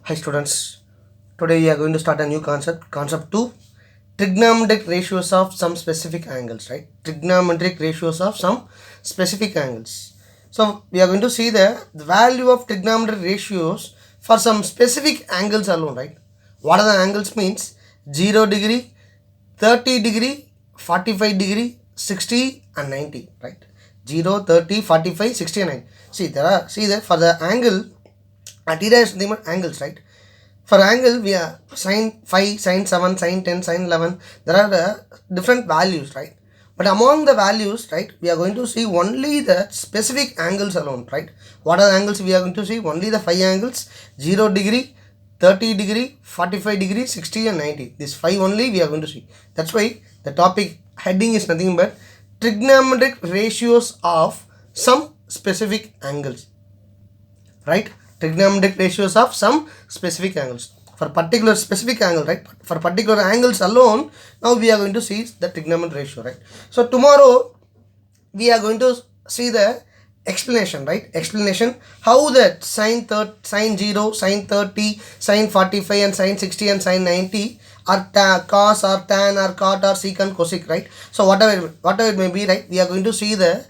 Hi students, today we are going to start a new concept 2, trigonometric ratios of some specific angles, right? Trigonometric ratios of some specific angles. So we are going to see the value of trigonometric ratios for some specific angles alone, right? What are the angles means? 0 degree, 30 degree, 45 degree, 60 and 90, right? 0, 30, 45, 60 and 90. See there for the angle at is the angles, right? For angle, we are sine 5, sine 7, sine 10, sine 11. There are different values, right? But among the values, right, we are going to see only the specific angles alone, right? What are the angles we are going to see? Only the 5 angles, 0 degree, 30 degree, 45 degree, 60 and 90. This 5 only we are going to see. That's why the topic heading is nothing but trigonometric ratios of some specific angles, right? Trigonometric ratios of some specific angles. For particular specific angle, right? For particular angles alone, now we are going to see the trigonometric ratio, right? So tomorrow we are going to see the explanation, right? Explanation how that sine 0, sine 30, sine 45 and sine 60 and sine 90 are cos or tan or cot or secant cosec, right? So whatever it may be, right? We are going to see the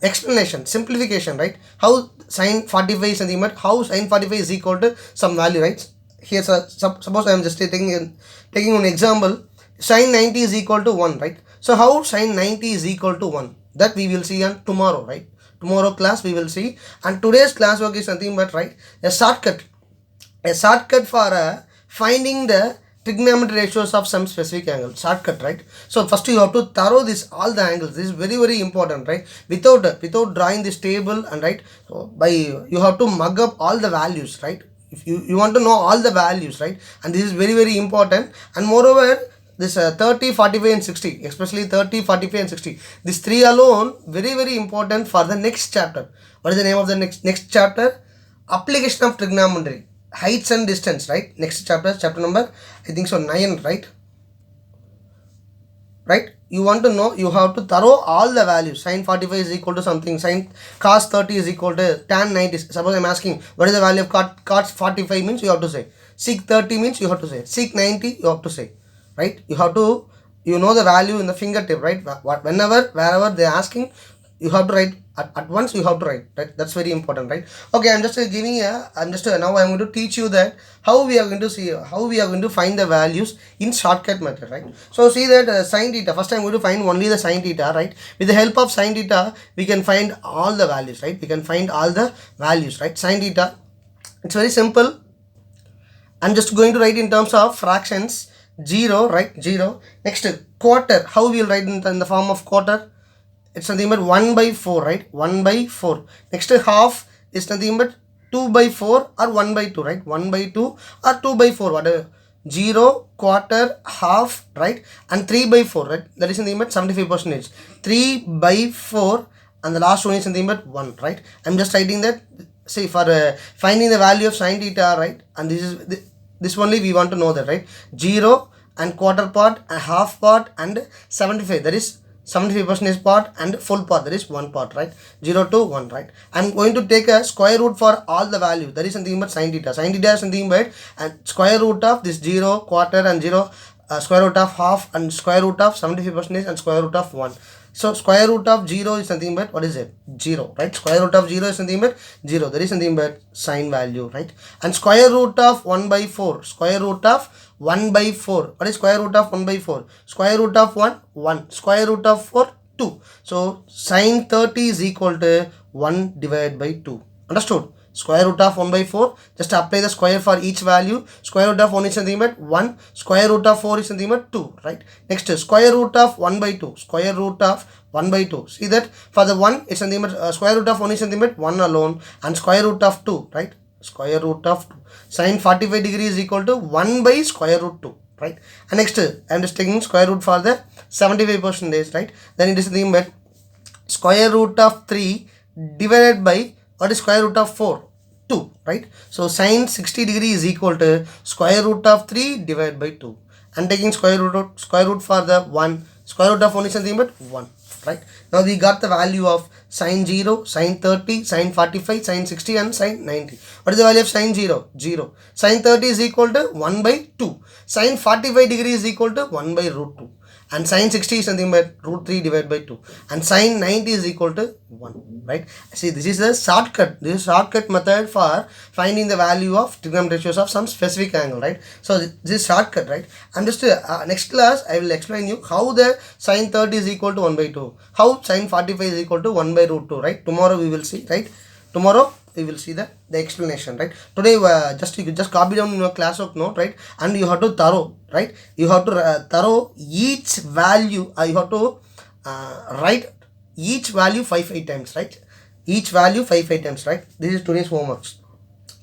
explanation, simplification, right? How sine 45 is nothing but how sine 45 is equal to some value, right? Here suppose I am just taking an example. Sine 90 is equal to 1, right? So how sine 90 is equal to 1, that we will see on tomorrow, right? Tomorrow class we will see, and today's class work is nothing but, right, a shortcut for finding the trigonometric ratios of some specific angle. Shortcut, right? So first you have to thorough this all the angles. This is very important, right? Without drawing this table, and right, so by you have to mug up all the values, right? If you want to know all the values, right? And this is very important. And moreover, this 30, 45 and 60, especially 30, 45 and 60, these three alone very important for the next chapter. What is the name of the next chapter? Application of trigonometry, heights and distance, right? Next chapter number, I think so, 9, right? You want to know, you have to thorough all the values. Sine 45 is equal to something, sine cos 30 is equal to tan 90. Suppose I am asking what is the value of cos 45 means, you have to say sec 30 means, you have to say sec 90, you have to say, right? You have to, you know the value in the fingertip, right? Wherever they are asking, you have to write at once, you have to write, right? That's very important, right? Okay, now I'm going to teach you that how we are going to find the values in shortcut method, right? So see that sine theta, first I'm going to find only the sine theta, right? With the help of sine theta, we can find all the values, right? Right? Sine theta, it's very simple. I'm just going to write in terms of fractions. 0, right? 0. Next, quarter, how we will write in the form of quarter? It's nothing but 1 by 4, right? 1 by 4. Next, half is nothing but 2 by 4 or 1 by 2, right? 1 by 2 or 2 by 4, whatever. 0, quarter, half, right? And 3 by 4, right? That is nothing but 75%. 3 by 4, and the last one is nothing but 1, right? I'm just writing that. See, for finding the value of sine theta, right? And this only we want to know that, right? 0 and quarter part and half part and 75, that is 75% part and full part, that is 1 part, right? 0 to 1, right? I'm going to take a square root for all the value, that is something but sine theta. Sine theta is something but and square root of this 0, quarter and 0, square root of half and square root of 75% and square root of 1. So square root of 0 is nothing but, what is it? 0, right? Square root of 0 is nothing but 0. There is nothing but sine value, right? And square root of 1 by 4. Square root of 1 by 4. What is square root of 1 by 4? Square root of 1, 1. Square root of 4, 2. So sine 30 is equal to 1 divided by 2. Understood? Square root of 1 by 4, just apply the square for each value. Square root of 1 is nothing but 1, square root of 4 is nothing but 2, right? Next, square root of 1 by 2, square root of 1 by 2. See that for the 1 it's nothing but square root of 1 is nothing but 1 alone, and square root of 2, right? Square root of 2. Sine 45 degree is equal to 1 by square root 2, right? And next, I am just taking square root for the 75%, right? Then it is nothing but square root of 3 divided by, what is square root of 4? 2, right? So sine 60 degree is equal to square root of 3 divided by 2. And taking square root for the 1, square root of 1 is nothing but 1. right? Now we got the value of sine 0, sine 30, sine 45, sine 60 and sine 90. What is the value of sine 0? 0. Sine 30 is equal to 1 by 2. Sine 45 degree is equal to 1 by root 2. And sine 60 is nothing but root 3 divided by 2. And sine 90 is equal to 1, right? See, this is a shortcut. This is a shortcut method for finding the value of trigonometric ratios of some specific angle, right? So this is shortcut, right? And just next class, I will explain you how the sine 30 is equal to 1 by 2. How sine 45 is equal to 1 by root 2, right? Tomorrow we will see, right? Tomorrow we will see the explanation, right? Today you just copy down in your classwork note, right? And you have to thorough, right? You have to thorough each value. You have to write each value 5 times, right? Each value 5 times, right? This is today's homework.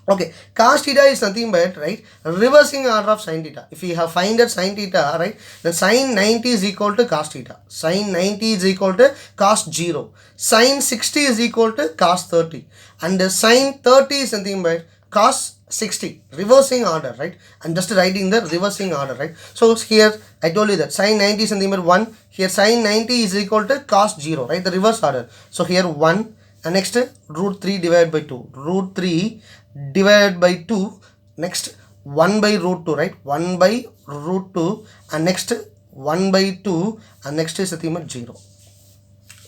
Okay, cos theta is nothing but, right, reversing order of sin theta. If we have find that sin theta, right, then sin 90 is equal to cos theta. Sin 90 is equal to cos 0. Sin 60 is equal to cos 30. And sin 30 is nothing but cos 60. Reversing order, right? I'm just writing the reversing order, right? So here I told you that sin 90 is nothing but 1. Here sin 90 is equal to cos 0, right? The reverse order. So here 1. And next root 3 divided by 2. Root 3 divided by 2. Next 1 by root 2, right? 1 by root 2. And next 1 by 2. And next is nothing but 0.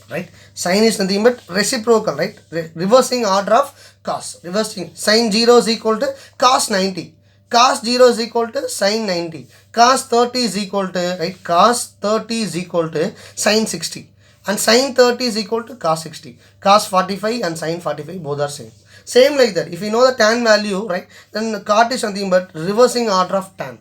Right? Sine is nothing but reciprocal, right? Reversing order of cos. Reversing. Sine 0 is equal to cos 90. Cos 0 is equal to sine 90. Cos 30 is equal to, right? Cos 30 is equal to sine 60. And sine 30 is equal to cos 60. Cos 45 and sine 45 both are same. Same like that. If you know the tan value, right, then cot is nothing but reversing order of tan.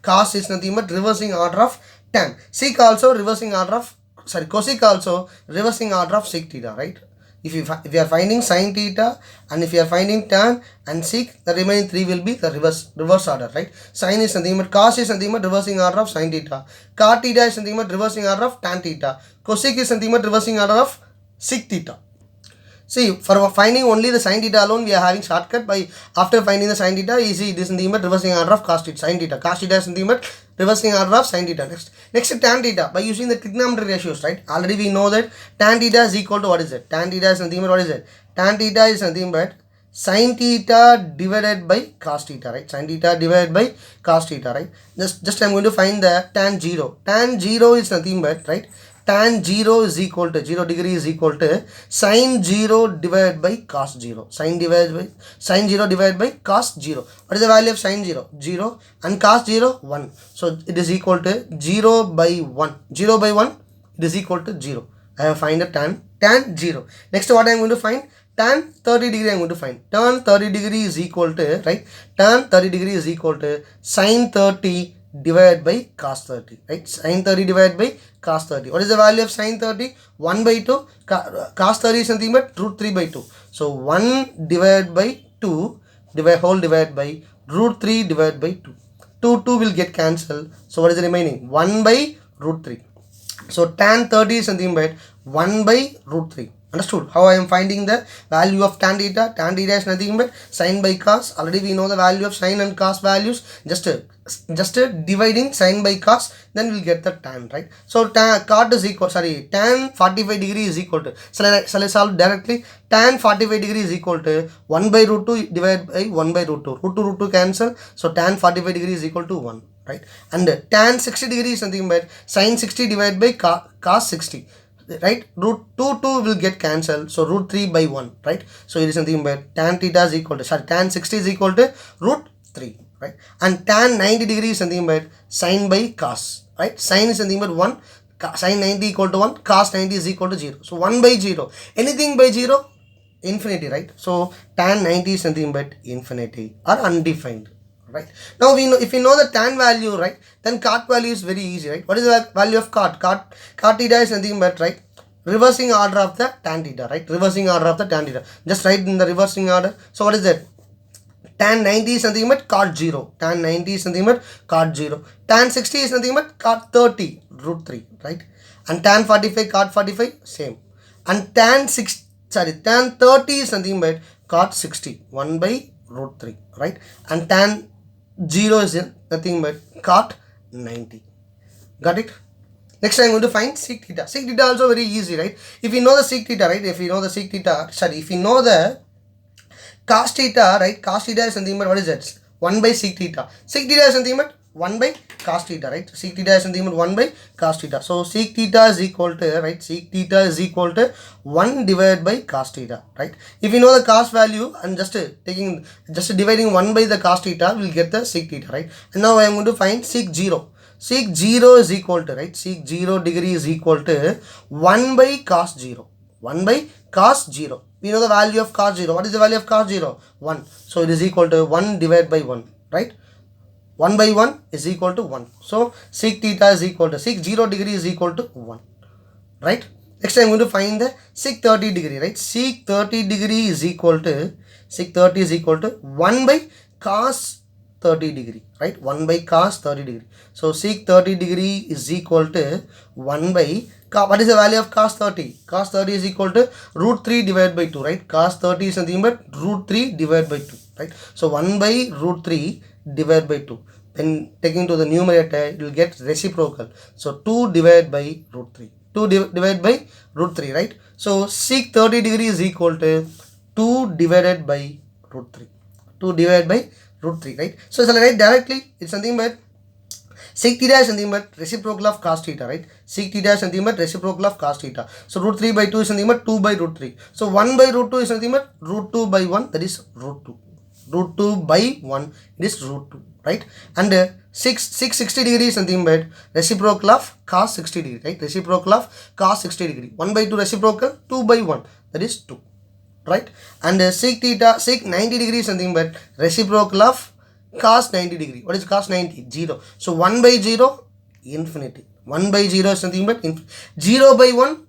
Cos is nothing but reversing order of tan. Sec also reversing order of, cosec also reversing order of sec theta, right? If you are finding sin theta and if you are finding tan and sec, the remaining three will be the reverse order, right? Sin is nothing but, cos is nothing but reversing order of sin theta. Cot theta is nothing but reversing order of tan theta. Cosec is nothing but reversing order of sec theta. See, for finding only the sin theta alone, we are having shortcut by after finding the sin theta, easy. This is nothing but reversing order of cos theta, sin theta. Cos theta is nothing but reversing order of sin theta. Next tan theta by using the trigonometric ratios, right? Already we know that tan theta is equal to what is it? Tan theta is nothing but what is it? Tan theta is nothing but sin theta divided by cos theta, right? Sin theta divided by cos theta, right? Just I'm going to find the tan 0. Tan 0 is nothing but, right, tan 0 is equal to 0 degree is equal to sin 0 divided by cos 0. Sin 0 divided by cos 0. What is the value of sin 0? 0 and cos 0 1. So it is equal to 0 by 1. 0 by 1 it is equal to 0. I have find the tan 0. Next what I am going to find? Tan 30 degree I am going to find. Tan 30 degree is equal to, right? Tan 30 degree is equal to sin 30 divided by cos 30, right? Sin 30 divided by cos 30. What is the value of sin 30? 1 by 2. Cos 30 is nothing but root 3 by 2. So 1 divided by 2 divided by root 3 divided by 2. 2 will get cancelled. So what is the remaining? 1 by root 3. So tan 30 is nothing but 1 by root 3. Understood how I am finding the value of tan theta? Tan theta is nothing but sin by cos. Already we know the value of sin and cos values. Just dividing sin by cos, then we'll get the tan, right? So tan 45 degree is equal to, shall I solve directly? Tan 45 degree is equal to 1 by root 2 divided by 1 by root 2. Root 2 cancel. So tan 45 degree is equal to 1, right? And tan 60 degree is nothing but sin 60 divided by cos 60. Right, root 2 will get cancelled, so root 3 by 1, right? So it is nothing but tan theta is equal to, tan 60 is equal to root 3, right? And tan 90 degree is nothing but sin by cos, right? Sin is nothing but 1, sin 90 equal to 1, cos 90 is equal to 0. So 1 by 0, anything by 0, infinity, right? So tan 90 is nothing but infinity or undefined. Right, now we know, if we know the tan value, right, then cot value is very easy, right? What is the value of cot? Cot theta is nothing but, right, reversing order of the tan theta, right? Reversing order of the tan theta. Just write in the reversing order. So what is that? Tan 90 is nothing but cot 0. Tan 90 is nothing but cot 0. Tan 60 is nothing but cot 30 root 3, right? And tan 45 cot 45 same. And tan 30 is nothing but cot 60 1 by root 3, right? And tan 0 is nothing but cot 90. Got it? Next I'm going to find sec theta. Sec theta also very easy, right? If you know the sec theta, right? If you know the sec theta, if you know the cos theta, right? Cos theta is nothing but what is that? 1 by sec theta. Sec theta is nothing but 1 by cos theta, right? Sec theta is nothing but 1 by cos theta. So sec theta is equal to, right? Sec theta is equal to 1 divided by cos theta, right? If you know the cos value and just dividing 1 by the cos theta, we'll get the sec theta, right? And now I am going to find sec 0. Sec 0 is equal to, right? Sec 0 degree is equal to 1 by cos 0. 1 by cos 0. We know the value of cos 0. What is the value of cos 0? 1. So it is equal to 1 divided by 1, right? 1 by 1 is equal to 1. So sec theta is equal to sec 0 degree is equal to 1, right? Next I am going to find the sec 30 degree, right? Sec 30 degree is equal to 1 by cos 30 degree, right? 1 by cos 30 degree. So sec 30 degree is equal to 1 by, what is the value of cos 30? Cos 30 is equal to root 3 divided by 2, right? Cos 30 is nothing but root 3 divided by 2, right? So 1 by root 3 divided by 2. When taking to the numerator, it will get reciprocal. So 2 divided by root 3. 2 divided by root 3, right? So sec 30 degree is equal to 2 divided by root 3. 2 divided by root 3, right? So shall I write directly? It's something but sec theta is nothing but reciprocal of cos theta, right? Sec theta is nothing but reciprocal of cos theta. So root 3 by 2 is nothing but 2 by root 3. So 1 by root 2 is nothing but root 2 by 1, that is root 2. Root 2 by 1, it is root 2, right? And 60 degree is nothing but reciprocal of cos 60 degree, right? Reciprocal of cos 60 degree. 1 by 2 reciprocal, 2 by 1, that is 2, right? And sec 90 degree is nothing but reciprocal of cos 90 degree. What is cos 90? 0. So 1 by 0, infinity. 1 by 0 is nothing but 0 by 1,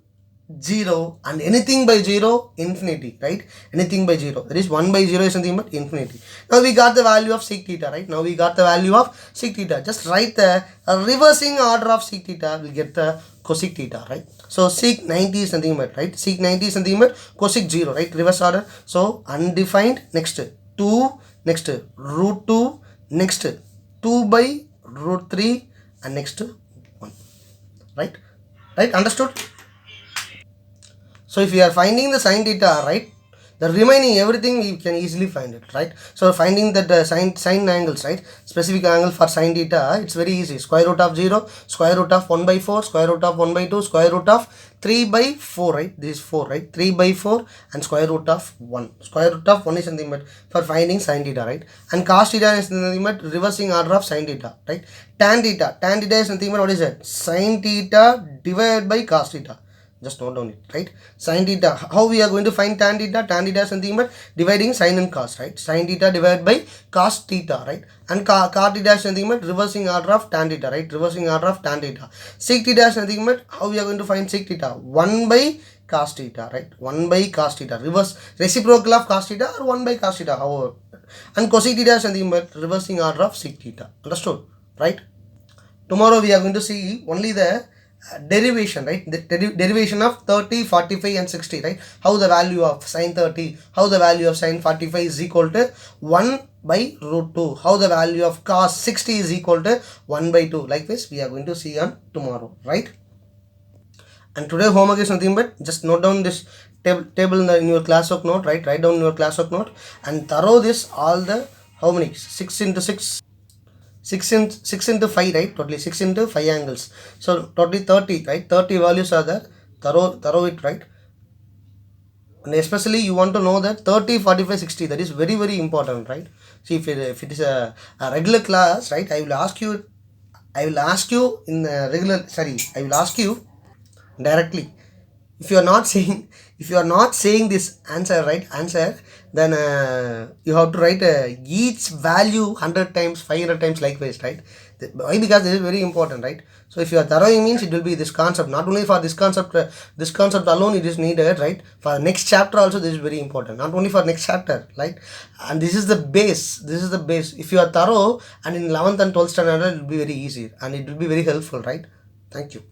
0, and anything by 0, infinity, right? Anything by 0, that is 1 by 0 is nothing but infinity. Now we got the value of sec theta, right? Now we got the value of sec theta. Just write the reversing order of sec theta, we'll get the cosec theta, right? So sec 90 is nothing but, right? Sec 90 is nothing but cosec 0, right? Reverse order. So undefined, next 2, next root 2, next 2 by root 3, and next 1, right? Right? Understood? So if we are finding the sin theta, right, the remaining everything we can easily find it, right? So finding that sine angles, right, specific angle for sin theta, it's very easy. Square root of 0, square root of 1 by 4, square root of 1 by 2, square root of 3 by 4, right? This is 4, right? 3 by 4 and square root of 1. Square root of 1 is nothing but for finding sin theta, right? And cos theta is nothing but reversing order of sin theta, right? Tan theta is nothing but what is that? Sin theta divided by cos theta. Just note down it, right? Sin theta. How we are going to find tan theta? Tan theta is nothing but dividing sin and cos, right? Sin theta divided by cos theta, right? And cos theta is nothing but reversing order of tan theta, right? Reversing order of tan theta. Sec theta is nothing but how we are going to find sec theta? 1 by cos theta, right? 1 by cos theta. Reverse reciprocal of cos theta or 1 by cos theta, however. And cosec theta is nothing but reversing order of sec theta. Understood, right? Tomorrow we are going to see only the derivation, right? The derivation of 30, 45 and 60, right? How the value of sin 30, how the value of sin 45 is equal to 1 by root 2, how the value of cos 60 is equal to 1 by 2. Like this we are going to see on tomorrow, right? And today homework is nothing but just note down this table in your classwork note, right? Write down your classwork note and thorough this all the, how many? 6 into 6 into 5, right? Totally 6 into 5 angles. So totally 30, right? 30 values are there. Thorough it, right? And especially you want to know that 30, 45, 60. That is very, very important, right? See, if it is a regular class, right? I will ask you in the regular. Sorry, I will ask you directly. If you are not saying this answer, right? Then you have to write each value 100 times, 500 times likewise, right? Why? Because this is very important, right? So if you are thoroughing means it will be this concept. Not only for this concept alone it is needed, right? For next chapter also this is very important. Not only for next chapter, right? And this is the base. If you are thorough and in 11th and 12th standard it will be very easy and it will be very helpful, right? Thank you.